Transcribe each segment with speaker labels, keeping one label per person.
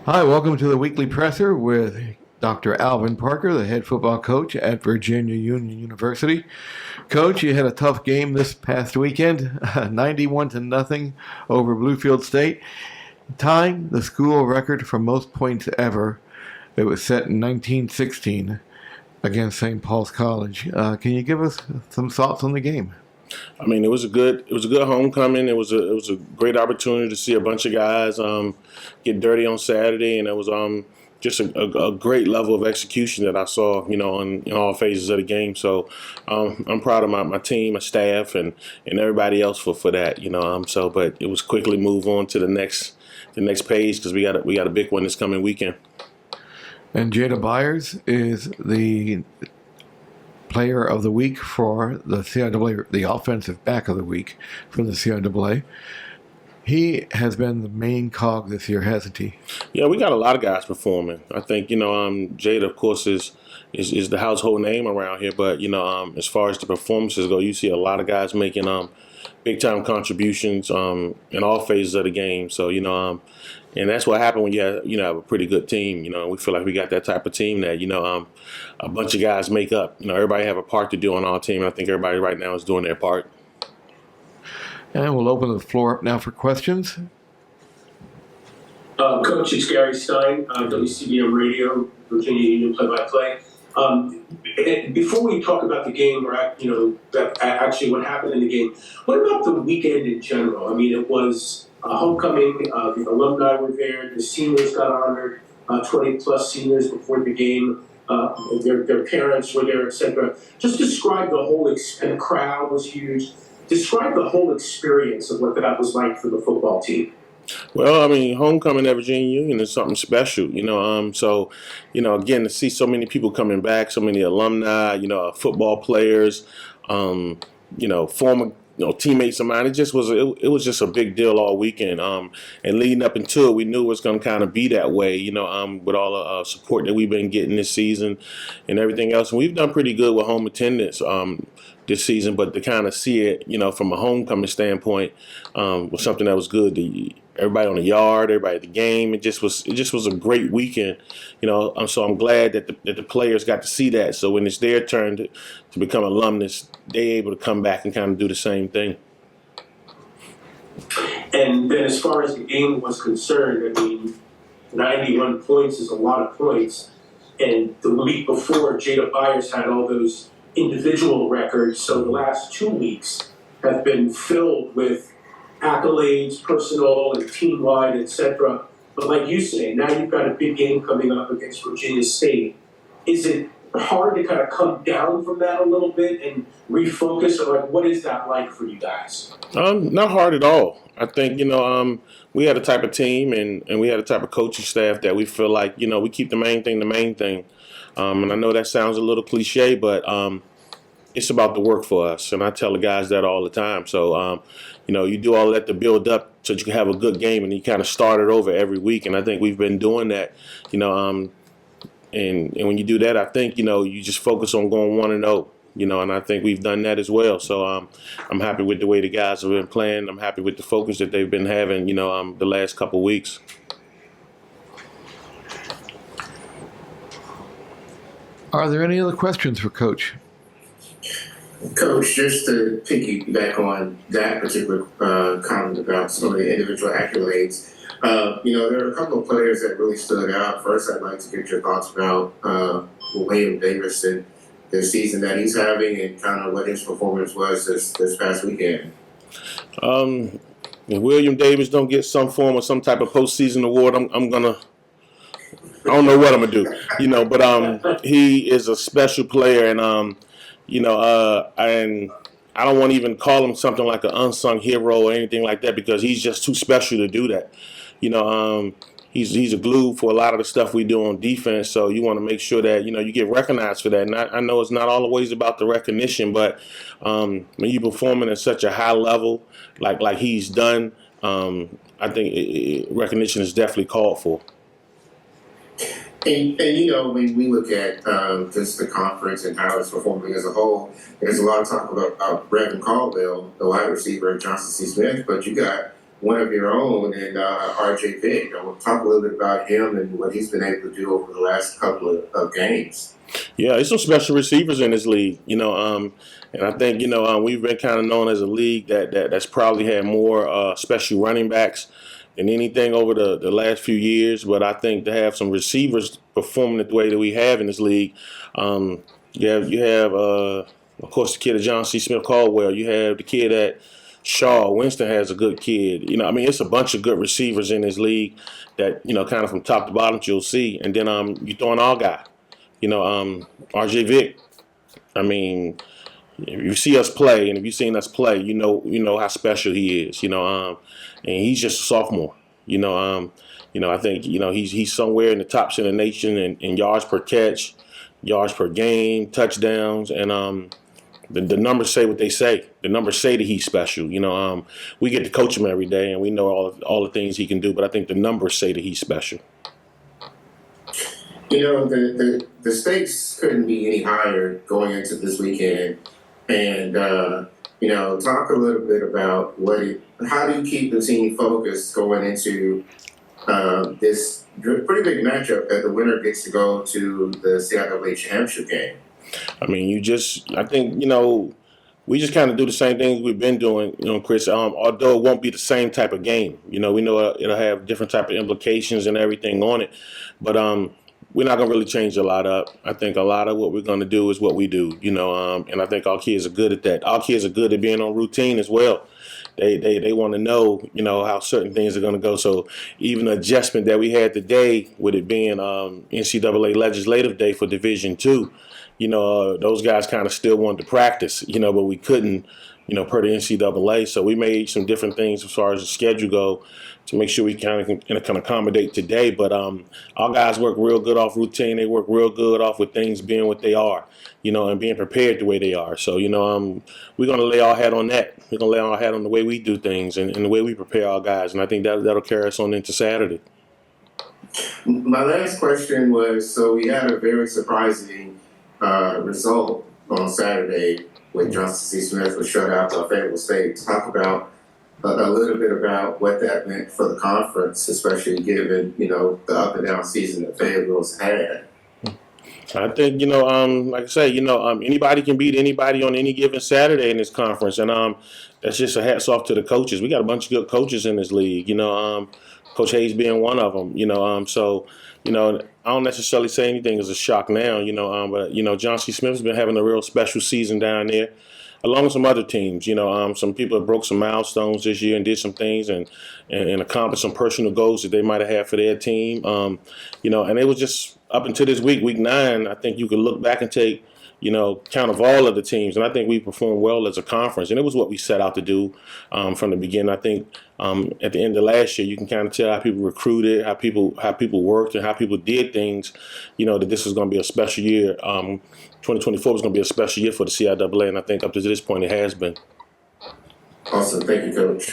Speaker 1: Hi, welcome to the Weekly Presser with Dr. Alvin Parker, the head football coach at Virginia Union University. Coach, you had a tough game this past weekend, 91 to nothing over Bluefield State, tying the school record for most points ever. It was set in 1916 against St. Paul's College. Can you give us some thoughts on the game?
Speaker 2: I mean, it was a good homecoming. It was a great opportunity to see a bunch of guys get dirty on Saturday, and it was just a great level of execution that I saw, in all phases of the game. So I'm proud of my team, my staff, and everybody else for that. But it was quickly move on to the next page because we got a big one this coming weekend.
Speaker 1: And Jada Byers is the player of the week for the CIAA, the offensive back of the week for the CIAA. He has been the main cog this year, hasn't he?
Speaker 2: Yeah, we got a lot of guys performing. I think Jada, of course, is the household name around here. But as far as the performances go, you see a lot of guys making big time contributions in all phases of the game. So and that's what happened when you have a pretty good team. We feel like we got that type of team that a bunch of guys make up. Everybody have a part to do on our team. And I think everybody right now is doing their part.
Speaker 1: And we'll open the floor up now for questions.
Speaker 3: Coach, it's Gary Stein, WCBM Radio, Virginia Union play-by-play. Before we talk about the game, or actually what happened in the game, what about the weekend in general? I mean, it was homecoming. The alumni were there. The seniors got honored. 20-plus seniors before the game. Their parents were there, etc. Just describe the whole and the crowd was huge. Describe the whole experience of what that was like for the football team.
Speaker 2: Well, I mean, homecoming at Virginia Union is something special, again, to see so many people coming back, so many alumni, football players, former, teammates of mine. It was just a big deal all weekend. And leading up into it, we knew it was going to kind of be that way, with all the support that we've been getting this season and everything else. And we've done pretty good with home attendance this season, but to kind of see it, from a homecoming standpoint, was something that was good. Everybody on the yard, everybody at the game. It just was a great weekend, So I'm glad that the players got to see that. So when it's their turn to become alumnus, they're able to come back and kind of do the same thing.
Speaker 3: And then as far as the game was concerned, I mean, 91 points is a lot of points. And the week before, Jada Byers had all those individual records. So the last 2 weeks have been filled with accolades, personal and team-wide, etc. But like you say, now you've got a big game coming up against Virginia State. Is it hard to kind of come down from that a little bit and refocus, or what is that like for you guys?
Speaker 2: Not hard at all. I think we had a type of team and we had a type of coaching staff that we feel like we keep the main thing the main thing. And I know that sounds a little cliche, but it's about the work for us, and I tell the guys that all the time. So you do all that to build up so you can have a good game, and you kind of start it over every week. And I think we've been doing that, and when you do that, I think you just focus on going 1-0, and I think we've done that as well. So I'm happy with the way the guys have been playing. I'm happy with the focus that they've been having, the last couple of weeks.
Speaker 1: Are there any other questions for Coach?
Speaker 4: Coach, just to piggyback on that particular comment about some of the individual accolades, there are a couple of players that really stood out. First, I'd like to get your thoughts about William Davis and the season that he's having and kind of what his performance was this past weekend.
Speaker 2: If William Davis don't get some form of some type of postseason award, I don't know what I'm gonna do, but he is a special player, and and I don't want to even call him something like an unsung hero or anything like that because he's just too special to do that. He's a glue for a lot of the stuff we do on defense. So you want to make sure that you get recognized for that. And I know it's not always about the recognition, but when you're performing at such a high level, like he's done, I think recognition is definitely called for.
Speaker 4: And when we look at just the conference and how it's performing as a whole, there's a lot of talk about Brevin Caldwell, the wide receiver at Johnson C. Smith, but you got one of your own, and R.J. Vick. I want to talk a little bit about him and what he's been able to do over the last couple of games.
Speaker 2: Yeah, there's some special receivers in this league, and I think we've been kind of known as a league that's probably had more special running backs than anything over the last few years. But I think to have some receivers performing the way that we have in this league, you have of course the kid at John C. Smith Caldwell. You have the kid at Shaw. Winston has a good kid. It's a bunch of good receivers in this league that kind of from top to bottom you'll see, and then you throw in our guy. R.J. Vick. I mean, if you see us play, and if you've seen us play, you know how special he is. And he's just a sophomore. I think he's somewhere in the tops in the nation in yards per catch, yards per game, touchdowns, and the numbers say what they say. The numbers say that he's special. We get to coach him every day, and we know all the things he can do. But I think the numbers say that he's special.
Speaker 4: The stakes couldn't be any higher going into this weekend. And, talk a little bit about how do you keep the team focused going into this pretty big matchup that the winner gets to go to the CIAA championship game?
Speaker 2: I mean, I think, we just kind of do the same things we've been doing, Chris, although it won't be the same type of game. We know it'll have different type of implications and everything on it. But we're not going to really change a lot up. I think a lot of what we're going to do is what we do, and I think our kids are good at that. Our kids are good at being on routine as well. They want to know, how certain things are going to go. So even the adjustment that we had today with it being NCAA Legislative Day for Division II, those guys kind of still wanted to practice, but we couldn't, per the NCAA. So we made some different things as far as the schedule go to make sure we kind of can accommodate today. But our guys work real good off routine. They work real good off with things being what they are, and being prepared the way they are. So, we're going to lay our hat on that. We're going to lay our hat on the way we do things and the way we prepare our guys. And I think that'll carry us on into Saturday.
Speaker 4: My last question was, so we had a very surprising result on Saturday when Johnson C. Smith was shut out by Fayetteville State. Talk about a little bit about what that meant for the conference, especially given, the up and down season that Fayetteville's had.
Speaker 2: I think, like I say, anybody can beat anybody on any given Saturday in this conference. And that's just a hats off to the coaches. We got a bunch of good coaches in this league, Coach Hayes being one of them, so, I don't necessarily say anything as a shock now, but, John C. Smith's been having a real special season down there, along with some other teams. Some people have broke some milestones this year and did some things and accomplished some personal goals that they might have had for their team. And it was just up until this week 9, I think you could look back and take, count of all of the teams. And I think we performed well as a conference. And it was what we set out to do from the beginning. I think at the end of last year, you can kind of tell how people recruited, how people worked, and how people did things, that this was going to be a special year. 2024 was going to be a special year for the CIAA, and I think up to this point it has been.
Speaker 4: Awesome. Thank you, Coach.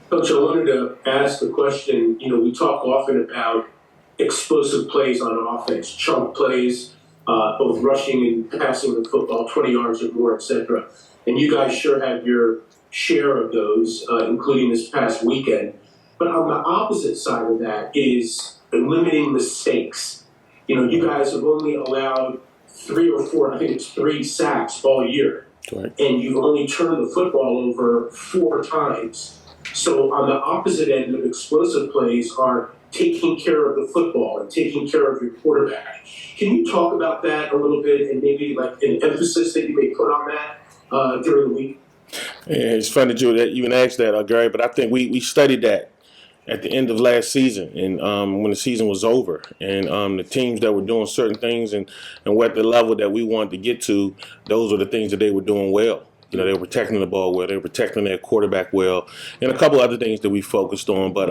Speaker 3: Coach, I wanted to ask the question, we talk often about explosive plays on offense, chunk plays, both rushing and passing the football 20 yards or more, etc. And you guys sure have your share of those, including this past weekend. But on the opposite side of that is limiting mistakes. You guys have only allowed 3 or 4, I think it's 3 sacks all year.
Speaker 2: Right.
Speaker 3: And you've only turned the football over 4 times. So on the opposite end of explosive plays are taking care of the football and taking care of your quarterback. Can you talk about that a little bit and maybe like an emphasis that you may put on that during the week?
Speaker 2: Yeah, it's funny that you even asked that, Gary, but I think we studied that at the end of last season and when the season was over, and the teams that were doing certain things and were at the level that we wanted to get to, those were the things that they were doing well. They were protecting the ball well, they were protecting their quarterback well, and a couple other things that we focused on. But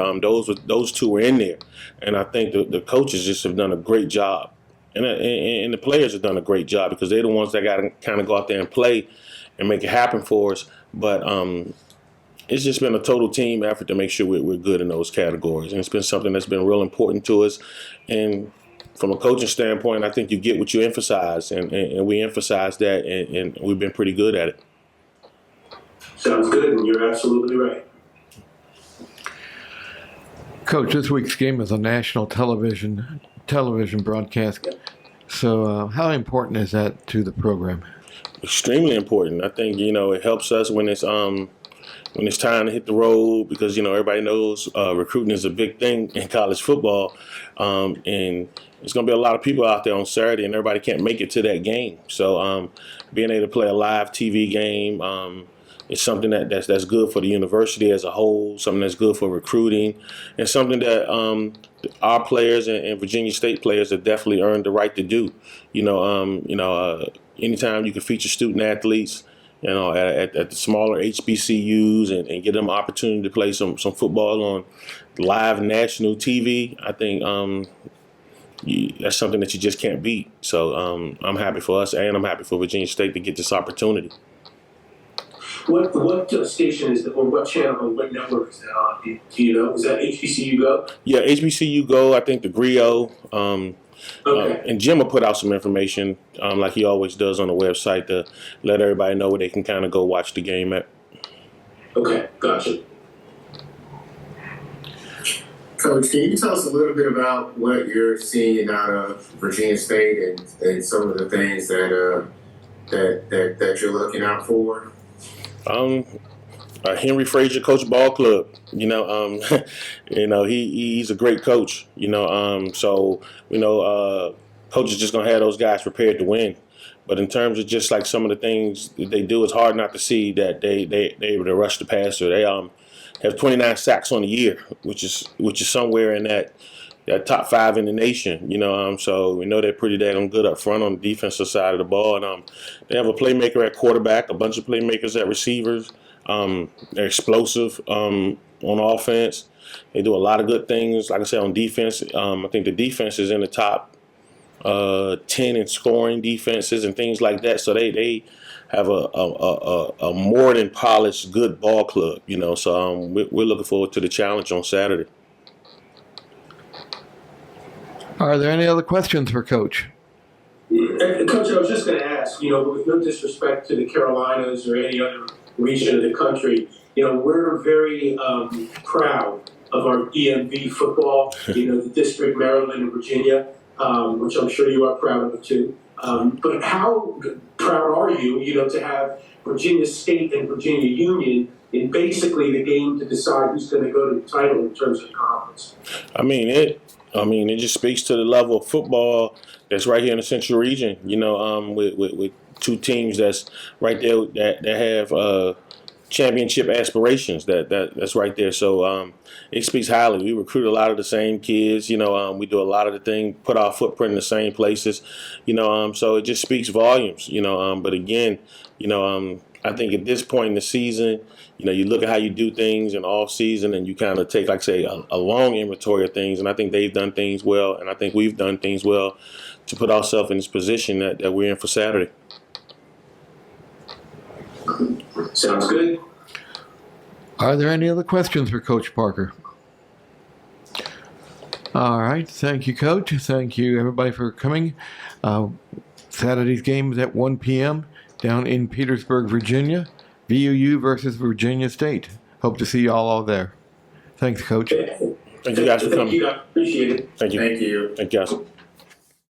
Speaker 2: those 2 were in there, and I think the coaches just have done a great job, and the players have done a great job because they're the ones that got to kind of go out there and play and make it happen for us. But it's just been a total team effort to make sure we're good in those categories, and it's been something that's been real important to us. And from a coaching standpoint, I think you get what you emphasize, and we emphasize that, and we've been pretty good at it.
Speaker 3: Sounds good, and you're absolutely right.
Speaker 1: Coach, this week's game is a national television broadcast. So, how important is that to the program?
Speaker 2: Extremely important. I think it helps us when it's time to hit the road, because everybody knows recruiting is a big thing in college football, and there's going to be a lot of people out there on Saturday, and everybody can't make it to that game. So being able to play a live TV game is something that's good for the university as a whole, something that's good for recruiting, and something that our players and Virginia State players have definitely earned the right to do. Anytime you can feature student athletes, at the smaller HBCUs and give them opportunity to play some football on live national TV, I think that's something that you just can't beat. So I'm happy for us, and I'm happy for Virginia State to get this opportunity.
Speaker 3: What station is that, or what channel, or what network is that on? Do you know? Is that HBCU Go?
Speaker 2: Yeah, HBCU Go, I think the Griot.
Speaker 3: Okay.
Speaker 2: And Jim will put out some information like he always does on the website to let everybody know where they can kind of go watch the game at.
Speaker 3: Okay, gotcha.
Speaker 4: Coach, can you tell us a little bit about what you're seeing out of Virginia State and some of the things that you're looking out for?
Speaker 2: Henry Frazier Coach Ball Club. He's a great coach. So coach is just gonna have those guys prepared to win. But in terms of just like some of the things that they do, it's hard not to see that they able to rush the passer. They have 29 sacks on the year, which is somewhere in that top 5 in the nation. So we know they're pretty daggone good up front on the defensive side of the ball, and they have a playmaker at quarterback, a bunch of playmakers at receivers. They're explosive on offense. They do a lot of good things. Like I said, on defense, I think the defense is in the top 10 in scoring defenses and things like that. So they have a more than polished, good ball club. So we're looking forward to the challenge on Saturday.
Speaker 1: Are there any other questions for Coach?
Speaker 3: Coach, I was just going to ask, with no disrespect to the Carolinas or any other region of the country, we're very proud of our EMV football, the District, Maryland, and Virginia, which I'm sure you are proud of it too. But how proud are you, to have Virginia State and Virginia Union in basically the game to decide who's going to go to the title in terms of conference?
Speaker 2: It just speaks to the level of football that's right here in the Central Region. With two teams that's right there that have championship aspirations. That's right there. So it speaks highly. We recruit a lot of the same kids. We do a lot of the things, put our footprint in the same places. So it just speaks volumes. But again, I think at this point in the season, you look at how you do things in off season, and you kind of take, like say, a long inventory of things. And I think they've done things well, and I think we've done things well to put ourselves in this position that we're in for Saturday.
Speaker 3: Sounds good.
Speaker 1: Are there any other questions for Coach Parker? All right. Thank you, Coach. Thank you, everybody, for coming. Saturday's game is at 1 p.m. down in Petersburg, Virginia. VUU versus Virginia State. Hope to see you all there. Thanks, Coach.
Speaker 2: Thank you guys for coming.
Speaker 3: Thank you, guys. Appreciate it.
Speaker 2: Thank you.
Speaker 4: Thank you.
Speaker 2: Thank you guys.